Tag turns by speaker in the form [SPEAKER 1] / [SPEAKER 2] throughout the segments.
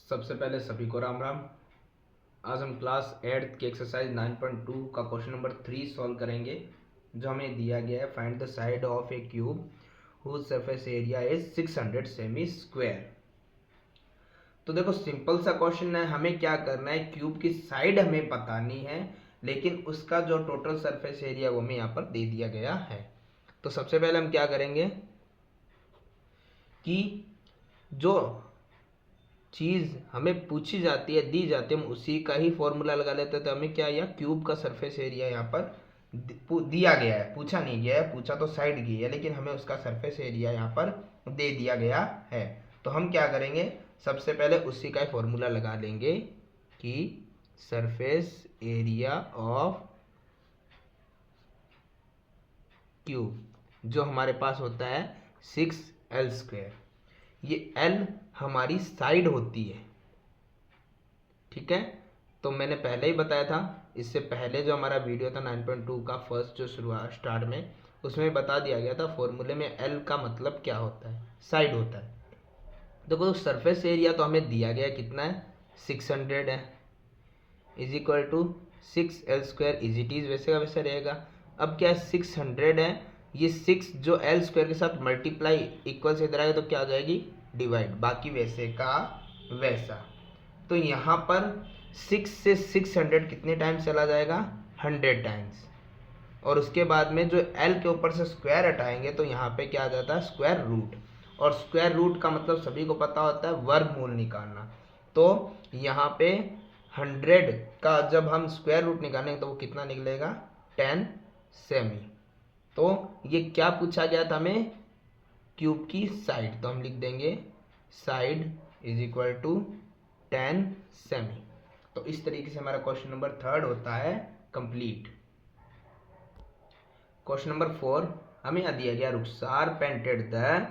[SPEAKER 1] सबसे पहले सभी को राम राम। आज हम क्लास 8 की एक्सरसाइज 9.2 का क्वेश्चन नंबर 3 सॉल्व करेंगे, जो हमें दिया गया है। Find the side of a cube whose surface area is 600 cm square. तो देखो सिंपल सा क्वेश्चन है, हमें क्या करना है, क्यूब की साइड हमें पता नहीं है, लेकिन उसका जो टोटल सरफेस एरिया वो हमें यहाँ पर दे दिया गया है। तो सबसे पहले हम क्या करेंगे कि जो चीज़ हमें पूछी जाती है, दी जाती है, हम उसी का ही फॉर्मूला लगा लेते हैं। तो हमें क्या, यह क्यूब का सरफेस एरिया यहाँ पर दिया गया है, पूछा नहीं गया है, पूछा तो साइड की है, लेकिन हमें उसका सरफेस एरिया यहाँ पर दे दिया गया है। तो हम क्या करेंगे, सबसे पहले उसी का ही फॉर्मूला लगा लेंगे कि सरफेस एरिया ऑफ क्यूब जो हमारे पास होता है 6L²। ये L हमारी साइड होती है, ठीक है। तो मैंने पहले ही बताया था, इससे पहले जो हमारा वीडियो था 9.2 का फर्स्ट जो शुरुआत स्टार्ट में, उसमें बता दिया गया था फॉर्मूले में L का मतलब क्या होता है, साइड होता है। देखो सरफेस एरिया तो हमें दिया गया कितना है, 600 है, is equal to 6L² is it is, वैसे का वैसे रहेगा। अब क्या है, 600 है, ये 6 जो L² के साथ मल्टीप्लाई इक्वल से इधर आएगा तो क्या हो जाएगी, डिवाइड, बाकी वैसे का वैसा। तो यहाँ पर 6 से 600 कितने टाइम्स चला जाएगा, 100 टाइम्स। और उसके बाद में जो L के ऊपर से स्क्वायर हटाएंगे तो यहाँ पे क्या आ जाता है, स्क्वायर रूट। और स्क्वायर रूट का मतलब सभी को पता होता है, वर्गमूल निकालना। तो यहाँ पे 100 का जब हम स्क्वायर रूट निकालेंगे तो वो कितना निकलेगा, 10 सेमी। तो ये क्या पूछा गया था हमें, क्यूब की साइड। तो हम लिख देंगे side is equal to 10 cm. तो इस तरीके से हमारा क्वेश्चन नंबर 3 होता है कंप्लीट। क्वेश्चन नंबर 4 हमें यहाँ दिया गया, Rukhsar painted the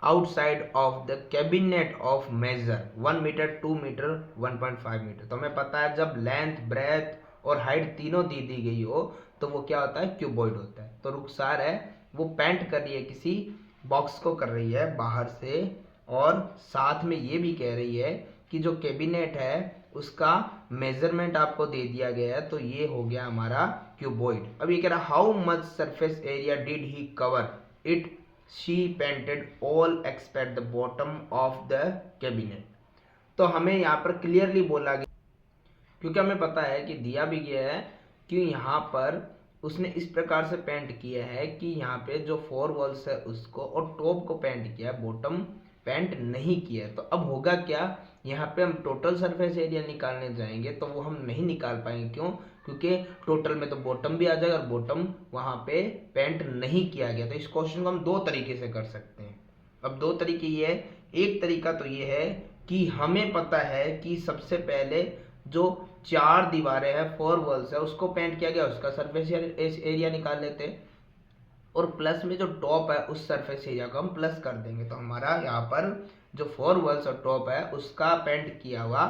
[SPEAKER 1] outside of the cabinet of major 1 metre 2 metre 1.5 metre. तो हमें पता है जब लेंथ ब्रेथ और हाइट तीनों दी गई हो तो वो क्या होता है, क्यूबॉइड होता है। तो रुखसार है वो पेंट कर रही है, किसी बॉक्स को कर रही है बाहर से, और साथ में ये भी कह रही है कि जो कैबिनेट है उसका मेजरमेंट आपको दे दिया गया है। तो ये हो गया हमारा क्यूबॉइड। अब ये कह रहा how much surface area did he cover it, she painted all expect the bottom of the cabinet. तो हमें यहाँ पर क्लियरली बोला गया, क्योंकि हमें पता है कि दिया भी गया है कि यहाँ पर उसने इस प्रकार से पेंट किया है कि यहाँ पे जो 4 वॉल्स है उसको और टॉप को पेंट किया है, बॉटम पेंट नहीं किया है। तो अब होगा क्या, यहाँ पे हम टोटल सरफेस एरिया निकालने जाएंगे तो वो हम नहीं निकाल पाएंगे। क्यों, क्योंकि टोटल में तो बॉटम भी आ जाएगा और बॉटम वहाँ पे पेंट नहीं किया गया। तो इस क्वेश्चन को हम दो तरीके से कर सकते हैं। अब दो तरीके ये है, एक तरीका तो ये है कि हमें पता है कि सबसे पहले जो 4 दीवारें हैं, 4 वॉल्स है, उसको पेंट किया गया, उसका सरफेस एरिया निकाल लेते हैं, और प्लस में जो टॉप है उस सरफेस एरिया को हम प्लस कर देंगे। तो हमारा यहाँ पर जो 4 वॉल्स और टॉप है उसका पेंट किया हुआ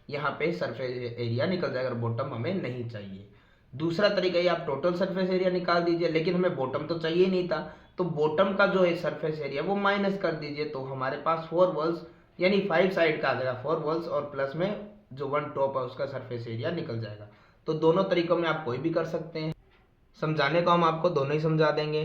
[SPEAKER 1] यहाँ पे सरफेस एरिया निकल जाएगा, और बॉटम हमें नहीं चाहिए। दूसरा तरीका ये, आप टोटल सरफेस एरिया निकाल दीजिए, लेकिन हमें बॉटम तो चाहिए नहीं था, तो बॉटम का जो है सरफेस एरिया वो माइनस कर दीजिए। तो हमारे पास 4 वॉल्स यानी 5 साइड का आ जाएगा, 4 वॉल्स और प्लस में जो 1 टॉप है उसका सरफेस एरिया निकल जाएगा। तो दोनों तरीकों में आप कोई भी कर सकते हैं। समझाने को हम आपको दोनों ही समझा देंगे।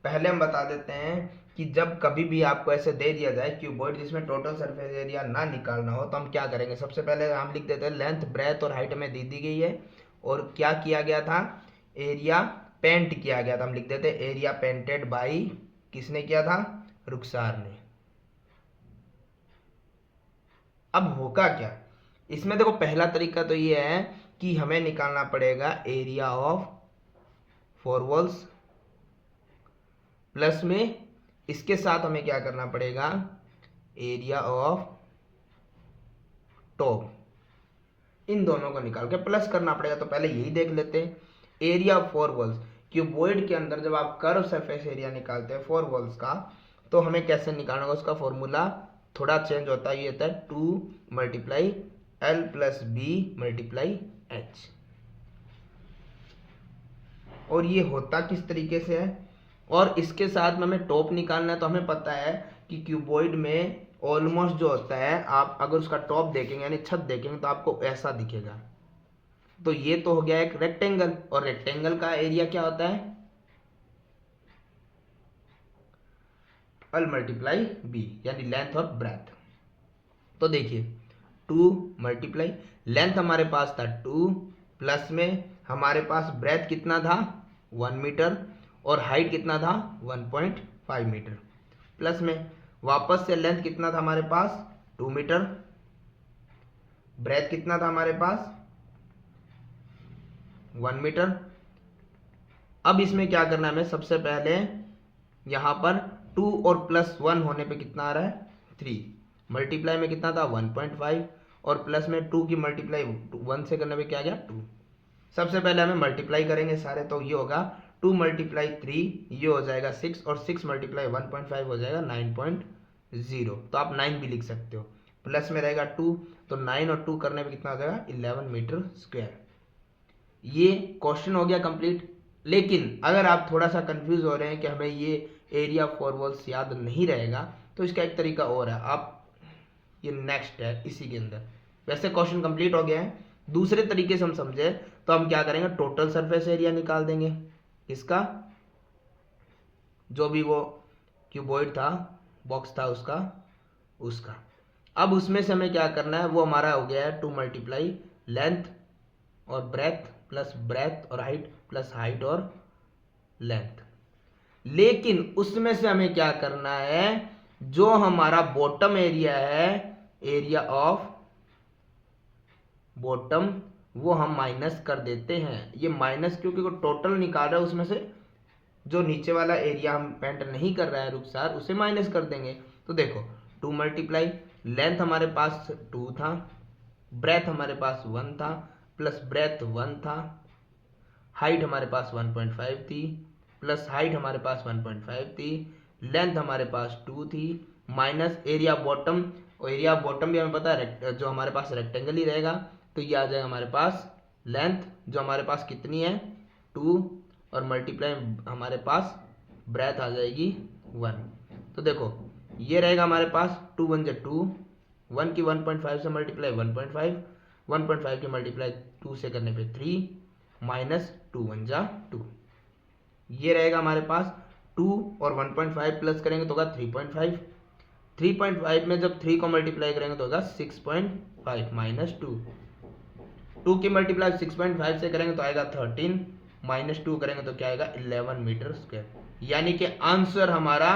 [SPEAKER 1] पहले हम बता देते हैं कि जब कभी भी आपको ऐसे दे दिया जाए क्यूबॉइड जिसमें टोटल सरफेस एरिया ना निकालना हो तो हम क्या करेंगे, सबसे पहले हम लिख देते हैं लेंथ ब्रेथ और हाइट में दी गई है, और क्या किया गया था, एरिया पेंट किया गया था। हम लिख देते हैं एरिया पेंटेड बाई, किसने किया था, रुखसार ने। अब होगा क्या, इसमें देखो पहला तरीका तो ये है कि हमें निकालना पड़ेगा एरिया ऑफ 4 वॉल्स, प्लस में इसके साथ हमें क्या करना पड़ेगा, एरिया ऑफ टॉप, इन दोनों को निकाल के प्लस करना पड़ेगा। तो पहले यही देख लेते हैं, एरिया ऑफ 4 वॉल्स, क्यूबॉइड के अंदर जब आप कर्व सरफेस एरिया निकालते हैं 4 वॉल्स का, तो हमें कैसे निकालना होगा, उसका फॉर्मूला थोड़ा चेंज होता है, ये होता है 2 multiply L plus B multiply H। और ये होता किस तरीके से है, और इसके साथ में हमें टॉप निकालना है। तो हमें पता है कि क्यूबॉइड में ऑलमोस्ट जो होता है, आप अगर उसका टॉप देखेंगे यानी छत देखेंगे तो आपको ऐसा दिखेगा। तो ये तो हो गया एक रेक्टेंगल, और रेक्टेंगल का एरिया क्या होता है, L मल्टीप्लाई बी, यानी लेंथ और ब्रेथ। तो देखिए 2 मल्टीप्लाई लेंथ हमारे पास था 2, प्लस में हमारे पास ब्रेथ कितना था 1 मीटर, और हाइट कितना था 1.5 मीटर, प्लस में वापस से लेंथ कितना था हमारे पास 2 मीटर, ब्रेथ कितना था हमारे पास 1 मीटर। अब इसमें क्या करना है हमें, सबसे पहले यहाँ पर 2 और प्लस 1 होने पे कितना आ रहा है 3, मल्टीप्लाई में कितना था 1.5, और प्लस में 2 की मल्टीप्लाई 1 से करने पे क्या आ गया 2। सबसे पहले हमें मल्टीप्लाई करेंगे सारे, तो ये होगा 2 मल्टीप्लाई 3, ये हो जाएगा 6, और 6 मल्टीप्लाई 1.5 हो जाएगा 9.0, तो आप 9 भी लिख सकते हो। प्लस में रहेगा 2, तो 9 और 2 करने पे कितना हो जाएगा 11 मीटर स्क्वायर। ये क्वेश्चन हो गया कंप्लीट। लेकिन अगर आप थोड़ा सा कंफ्यूज हो रहे हैं कि हमें ये एरिया फॉर वॉल्स याद नहीं रहेगा, तो इसका एक तरीका और है, आप ये नेक्स्ट है इसी के अंदर। वैसे क्वेश्चन कंप्लीट हो गया है, दूसरे तरीके से हम समझे तो हम क्या करेंगे, टोटल सरफेस एरिया निकाल देंगे इसका, जो भी वो क्यूबॉइड था, बॉक्स था उसका। अब उसमें से हमें क्या करना है, वो हमारा हो गया है 2 मल्टीप्लाई लेंथ और ब्रेथ प्लस ब्रेथ और हाइट प्लस हाइट और लेंथ। लेकिन उसमें से हमें क्या करना है, जो हमारा बॉटम एरिया है, एरिया ऑफ बॉटम, वो हम माइनस कर देते हैं। ये माइनस क्योंकि वो टोटल निकाल रहा है, उसमें से जो नीचे वाला एरिया हम पेंट नहीं कर रहा है रुखसार, उसे माइनस कर देंगे। तो देखो 2 मल्टीप्लाई लेंथ हमारे पास 2 था, ब्रेथ हमारे पास 1 था, प्लस ब्रेथ 1 था, हाइट हमारे पास 1.5 थी, प्लस हाइट हमारे पास 1.5 थी, लेंथ हमारे पास 2 थी, माइनस एरिया बॉटम, और एरिया बॉटम भी हमें पता है जो हमारे पास रेक्टेंगल ही रहेगा, तो ये आ जाएगा हमारे पास लेंथ जो हमारे पास कितनी है 2, और मल्टीप्लाई हमारे पास ब्रेथ आ जाएगी 1। तो देखो ये रहेगा हमारे पास 2 1 2, 1 की 1.5 से मल्टीप्लाई 1.5, 1.5 की मल्टीप्लाई 2 से करने पे 3, माइनस 2 1 2। ये रहेगा हमारे पास 2 और 1.5 प्लस करेंगे तो होगा 3.5, 3.5 में जब 3 को मल्टीप्लाई करेंगे तो होगा 6.5 माइनस 2, 2 की मल्टीप्लाई 6.5 से करेंगे तो आएगा 13, माइनस 2 करेंगे तो क्या आएगा 11 मीटर स्क्वायर। यानी कि आंसर हमारा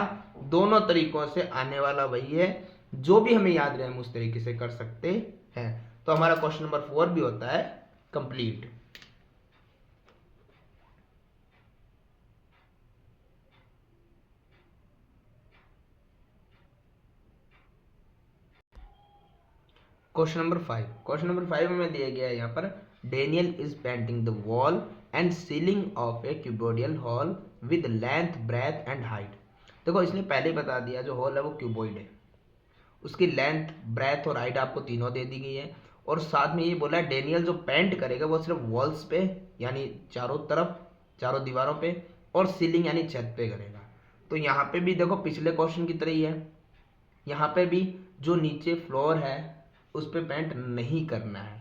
[SPEAKER 1] दोनों तरीकों से आने वाला वही है, जो भी हमें याद रहे हम उस तरीके से कर सकते हैं। तो हमारा क्वेश्चन नंबर 4 भी होता है complete. Question number 5, question number 5 में दिया गया है यहाँ पर, Daniel is painting the wall and ceiling of A cuboidal hall with length breadth and height. देखो इसने पहले ही बता दिया जो हॉल है वो क्यूबोइड है, उसकी लेंथ ब्रेथ और हाइट आपको तीनों दे दी गई है, और साथ में ये बोला है डेनियल जो पेंट करेगा वो सिर्फ वॉल्स पे यानी चारों तरफ, चारों दीवारों पे, और सीलिंग यानी छत पे करेगा। तो यहाँ पे भी देखो पिछले क्वेश्चन की तरह ही है, यहाँ पे भी जो नीचे फ्लोर है उस पर पेंट नहीं करना है,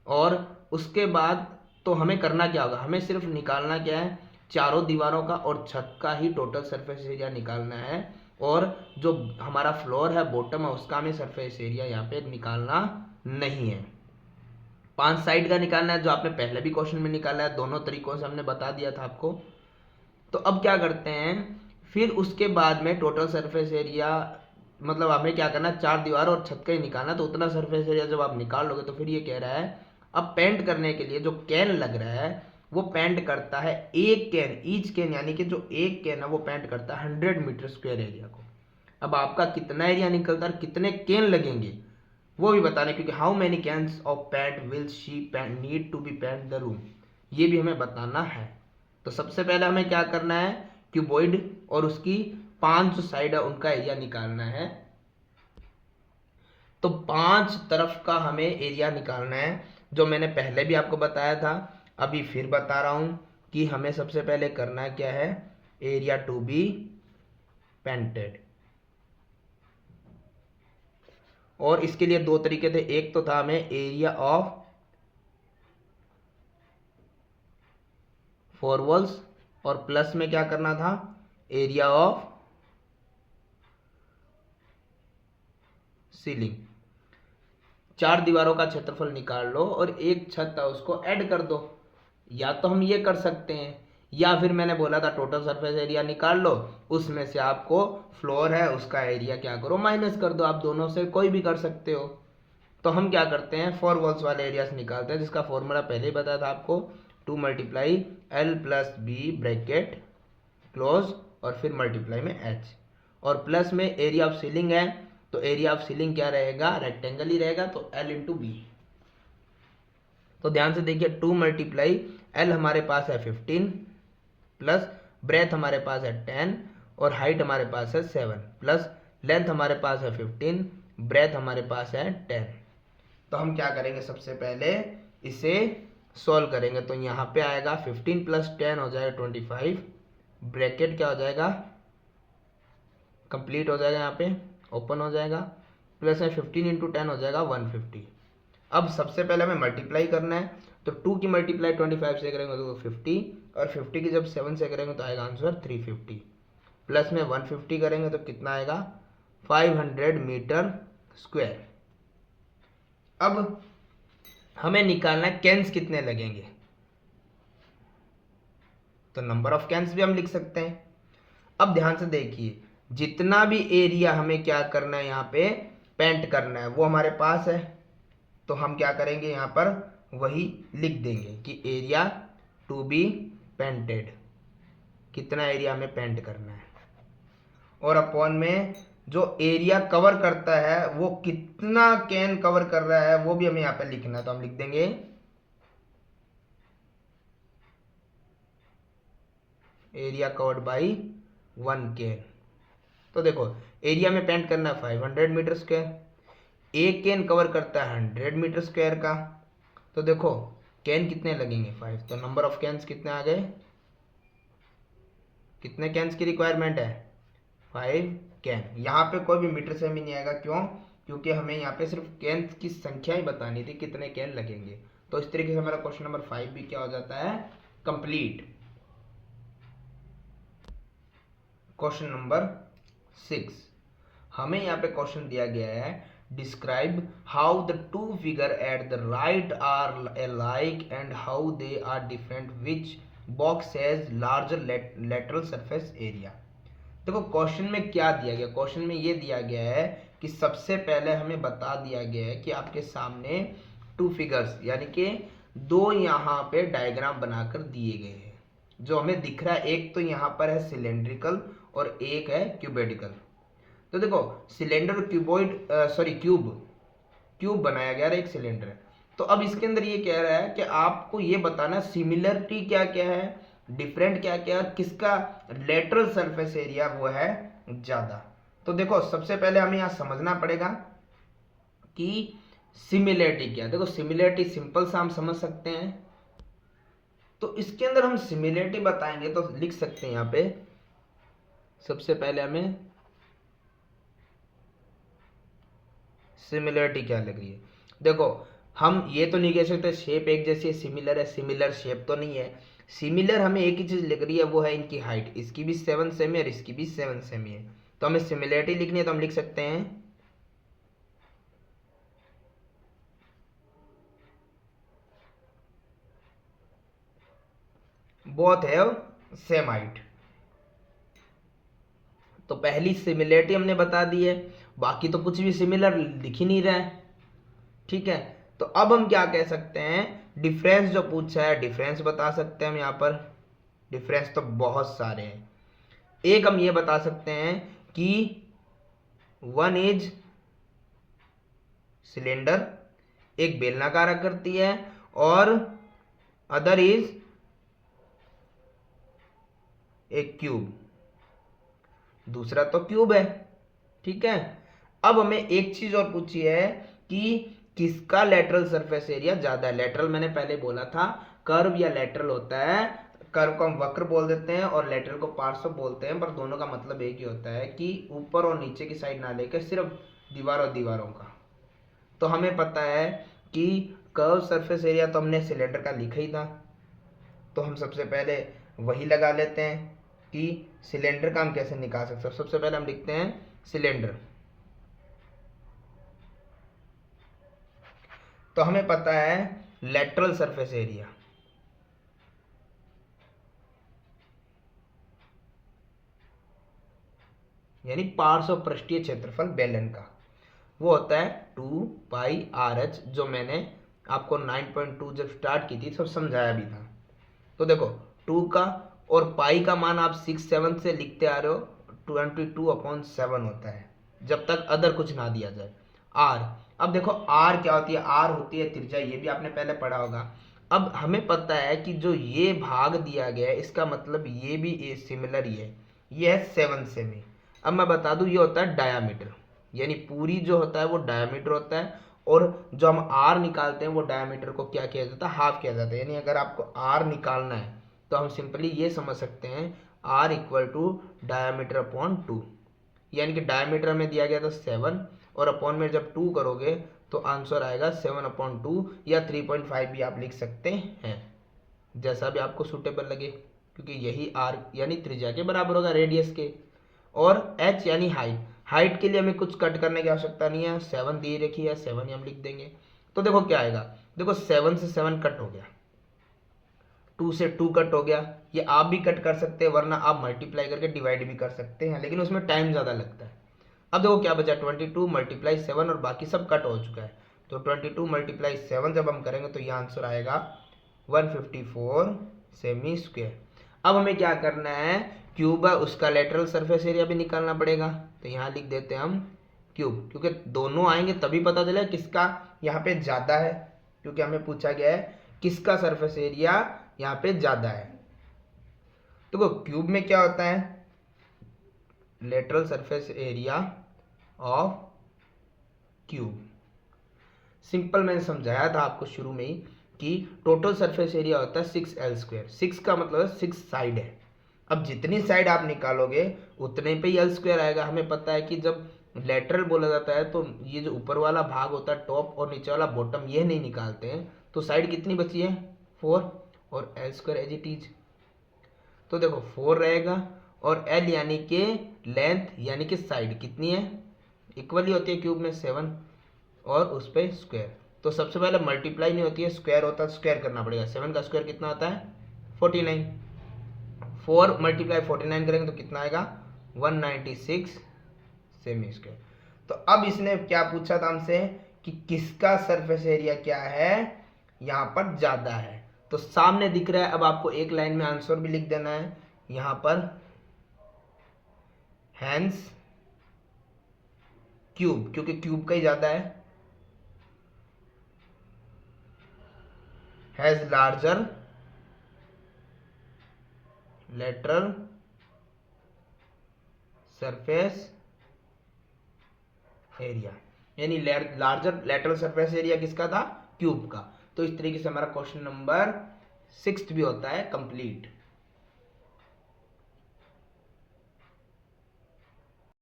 [SPEAKER 1] और उसके बाद तो हमें करना क्या होगा, हमें सिर्फ निकालना क्या है, चारों दीवारों का और छत का ही टोटल सरफेस एरिया निकालना है, और जो हमारा फ्लोर है बॉटम है उसका हमें सरफेस एरिया यहाँ पे निकालना नहीं है। 5 साइड का निकालना है, जो आपने पहले भी क्वेश्चन में निकाला है, दोनों तरीकों से हमने बता दिया था आपको। तो अब क्या करते हैं, फिर उसके बाद में टोटल सरफेस एरिया, मतलब हमें क्या करना है, 4 दीवार और छत का ही निकालना, तो उतना सरफेस एरिया जब आप निकाल लोगे तो फिर ये कह रहा है अब पेंट करने के लिए जो कैन लग रहा है वो पेंट करता है एक कैन, ईच कैन यानी कि जो एक कैन है वो पेंट करता है 100 मीटर स्क्वायर एरिया को। अब आपका कितना एरिया निकलता है, कितने कैन लगेंगे वो भी बताना, क्योंकि how many cans of paint will she need to be paint the room, ये भी हमें बताना है। तो सबसे पहले हमें क्या करना है, क्यूबॉइड और उसकी 5 जो साइड है उनका एरिया निकालना है। तो 5 तरफ का हमें एरिया निकालना है, जो मैंने पहले भी आपको बताया था, अभी फिर बता रहा हूं कि हमें सबसे पहले करना क्या है, एरिया टू बी पेंटेड। और इसके लिए दो तरीके थे, एक तो था हमें एरिया ऑफ फोर वॉल्स और प्लस में क्या करना था, एरिया ऑफ सीलिंग। चार दीवारों का क्षेत्रफल निकाल लो और एक छत है उसको ऐड कर दो। या तो हम ये कर सकते हैं, या फिर मैंने बोला था टोटल सरफेस एरिया निकाल लो, उसमें से आपको फ्लोर है उसका एरिया क्या करो माइनस कर दो। आप दोनों से कोई भी कर सकते हो। तो हम क्या करते हैं, फोर वॉल्स वाले एरिया से निकालते हैं, जिसका फॉर्मूला पहले ही बताया था आपको, 2 × L+B ब्रैकेट क्लोज और फिर मल्टीप्लाई में H, और प्लस में एरिया ऑफ सीलिंग है, तो एरिया ऑफ सीलिंग क्या रहेगा, रेक्टेंगल ही रहेगा, तो L×B। तो ध्यान से देखिए, 2 × L हमारे पास है 15 प्लस ब्रेथ हमारे पास है 10 और हाइट हमारे पास है 7 प्लस लेंथ हमारे पास है 15, ब्रेथ हमारे पास है 10। तो हम क्या करेंगे, सबसे पहले इसे सॉल्व करेंगे। तो यहाँ पे आएगा 15 + 10 हो जाएगा 25, ब्रैकेट क्या हो जाएगा, कंप्लीट हो जाएगा, यहाँ पे ओपन हो जाएगा, प्लस में 15 × 10 हो जाएगा 150। अब सबसे पहले हमें मल्टीप्लाई करना है, तो 2 की मल्टीप्लाई 25 से करेंगे तो 50, और 50 की जब 7 से करेंगे तो आएगा आंसर 350, प्लस में 150 करेंगे तो कितना आएगा 500 मीटर स्क्वायर। अब हमें निकालना है कैंस कितने लगेंगे, तो नंबर ऑफ कैंस भी हम लिख सकते हैं। अब ध्यान से देखिए, जितना भी एरिया हमें क्या करना है, यहाँ पे पेंट करना है, वो हमारे पास है, तो हम क्या करेंगे, यहाँ पर वही लिख देंगे कि एरिया टू बी पेंटेड, कितना एरिया हमें पेंट करना है, और अपॉन में जो एरिया कवर करता है वो कितना कैन कवर कर रहा है वो भी हमें यहाँ पे लिखना है, तो हम लिख देंगे एरिया कवर्ड बाई 1 कैन। तो देखो, एरिया में पेंट करना है 500 मीटर स्क्वायर, एक कैन कवर करता है 100 मीटर स्क्वायर का, तो देखो कैन कितने लगेंगे 5, तो नंबर ऑफ कैन्स कितने आ गए, कितने कैन्स की रिक्वायरमेंट है 5 कैन। यहाँ पे कोई भी मीटर से भी नहीं आएगा, क्यों, क्योंकि हमें यहाँ पे सिर्फ कैन्स की संख्या ही बतानी थी, कितने कैन लगेंगे। तो इस तरीके से हमारा क्वेश्चन नंबर 5 भी क्या हो जाता है, कंप्लीट। क्वेश्चन नंबर 6, हमें यहाँ पे क्वेश्चन दिया गया है, describe how the two figure at the right are alike and how they are different, which box has larger lateral surface area. देखो क्वेश्चन में क्या दिया गया, क्वेश्चन में ये दिया गया है कि सबसे पहले हमें बता दिया गया है कि आपके सामने टू फिगर्स यानी कि दो यहाँ पे डायग्राम बनाकर दिए गए हैं। जो हमें दिख रहा है, एक तो यहाँ पर है सिलेंड्रिकल और एक है क्यूबेडिकल। तो देखो सिलेंडर क्यूब बनाया गया है, एक सिलेंडर है। तो अब इसके अंदर ये कह रहा है कि आपको ये बताना सिमिलरिटी क्या क्या है, डिफरेंट क्या क्या, किसका लेटरल सरफेस एरिया वो है ज्यादा। तो देखो सबसे पहले हमें यहाँ समझना पड़ेगा कि सिमिलरिटी क्या है। देखो सिमिलरिटी सिंपल सा हम समझ सकते हैं, तो इसके अंदर हम सिमिलरिटी बताएंगे तो लिख सकते हैं यहाँ पे, सबसे पहले हमें सिमिलरिटी क्या लग रही है। देखो हम ये तो नहीं कह सकते शेप एक जैसी सिमिलर है, सिमिलर शेप तो नहीं है। सिमिलर हमें एक ही चीज लग रही है, वो है इनकी हाइट, इसकी भी 7 सेमी और इसकी भी 7 सेमी है। तो हमें सिमिलरिटी लिखनी है, तो हम लिख सकते हैं बोथ हैव सेम हाइट। तो पहली सिमिलरिटी हमने बता दी है, बाकी तो कुछ भी सिमिलर दिख ही नहीं रहा है। ठीक है, तो अब हम क्या कह सकते हैं, डिफरेंस जो पूछा है डिफरेंस बता सकते हैं हम यहाँ पर। डिफरेंस तो बहुत सारे हैं, एक हम ये बता सकते हैं कि वन इज सिलेंडर, एक बेलनाकार आकृति है, और अदर इज एक क्यूब, दूसरा तो क्यूब है। ठीक है, अब हमें एक चीज और पूछी है कि किसका लेटरल सरफेस एरिया ज्यादा है। लेटरल मैंने पहले बोला था कर्व या लेटरल होता है, कर्व को हम वक्र बोल देते हैं और लेटरल को पार्श्व बोलते हैं, पर दोनों का मतलब एक ही होता है कि ऊपर और नीचे की साइड ना लेकर सिर्फ दीवारों का। तो हमें पता है कि कर्व सरफेस एरिया तो हमने सिलेंडर का लिखा ही था, तो हम सबसे पहले वही लगा लेते हैं कि सिलेंडर का हम कैसे निकाल सकते हैं। सबसे पहले हम लिखते हैं सिलेंडर, तो हमें पता है लेटरल सरफेस एरिया, यानी पार्श्व पृष्ठीय क्षेत्रफल बेलन का, वो होता है 2πRH, जो मैंने आपको 9.2 जब स्टार्ट की थी सब समझाया भी था। तो देखो 2 का और पाई का मान आप 6-7 से लिखते आ रहे हो, 22/7 होता है जब तक अदर कुछ ना दिया जाए। आर, अब देखो आर क्या होती है, आर होती है त्रिज्या, ये भी आपने पहले पढ़ा होगा। अब हमें पता है कि जो ये भाग दिया गया है इसका मतलब ये भी सिमिलर ही है, ये है 7 सेमी। अब मैं बता दूं ये होता है डायामीटर, यानी पूरी जो होता है वो डायामीटर होता है, और जो हम आर निकालते हैं वो डायामीटर को क्या किया जाता है, हाफ किया जाता है। यानी अगर आपको आर निकालना है तो हम सिंपली ये समझ सकते हैं r equal to diameter upon 2, यानी कि डायमीटर में दिया गया था 7 और अपॉन में जब 2 करोगे तो आंसर आएगा 7/2 या 3.5 भी आप लिख सकते हैं, जैसा भी आपको सूटेबल लगे, क्योंकि यही आर यानी त्रिज्या के बराबर होगा रेडियस के। और एच यानी हाइट, हाइट के लिए हमें कुछ कट करने की आवश्यकता नहीं है, 7 दी रखी है, 7 ही हम लिख देंगे। तो देखो क्या आएगा, देखो 7 से 7 कट हो गया, 2 से 2 कट हो गया, ये आप भी कट कर सकते हैं, वरना आप मल्टीप्लाई करके डिवाइड भी कर सकते हैं, लेकिन उसमें टाइम ज़्यादा लगता है। अब देखो क्या बचा, 22 मल्टीप्लाई 7 और बाकी सब कट हो चुका है, तो 22 मल्टीप्लाई 7 जब हम करेंगे तो ये आंसर आएगा 154 सेमी स्क्वायर। अब हमें क्या करना है, क्यूब है उसका लेटरल सरफेस एरिया भी निकालना पड़ेगा, तो यहाँ लिख देते हैं हम क्यूब, क्योंकि दोनों आएंगे तभी पता चले किसका यहाँ पे ज़्यादा है, क्योंकि हमें पूछा गया है किसका सरफेस एरिया यहाँ पे ज़्यादा है। तो क्यूब में क्या होता है, lateral surface area of cube. Simple मैंने समझाया था आपको शुरू में ही कि टोटल सरफेस एरिया होता है 6L²। 6 का मतलब 6 साइड है, अब जितनी साइड आप निकालोगे उतने पे ही L² आएगा। हमें पता है कि जब लेटरल बोला जाता है तो ये जो ऊपर वाला भाग होता है टॉप और नीचे वाला बॉटम, ये नहीं निकालते हैं, तो साइड कितनी बची है 4 और L² एज इट इज। तो देखो 4 रहेगा और L यानी कि लेंथ यानी कि साइड कितनी है, इक्वली होती है क्यूब में 7 और उस पर स्क्वायर। तो सबसे पहले मल्टीप्लाई नहीं होती है, स्क्वायर होता है, स्क्वायर करना पड़ेगा। 7 का स्क्वायर कितना होता है 49, 4 मल्टीप्लाई 49 करेंगे तो कितना आएगा 196 सेमी स्क्वायर। तो अब इसने क्या पूछा था हमसे कि किसका सरफेस एरिया क्या है यहाँ पर ज़्यादा है, तो सामने दिख रहा है। अब आपको एक लाइन में आंसर भी लिख देना है यहाँ पर, हैंस क्यूब, क्योंकि क्यूब का ही ज़्यादा है, has larger lateral surface area, यानी लार्जर लेटरल सरफेस एरिया किसका था, क्यूब का। तो इस तरीके से हमारा क्वेश्चन नंबर 6 भी होता है कंप्लीट।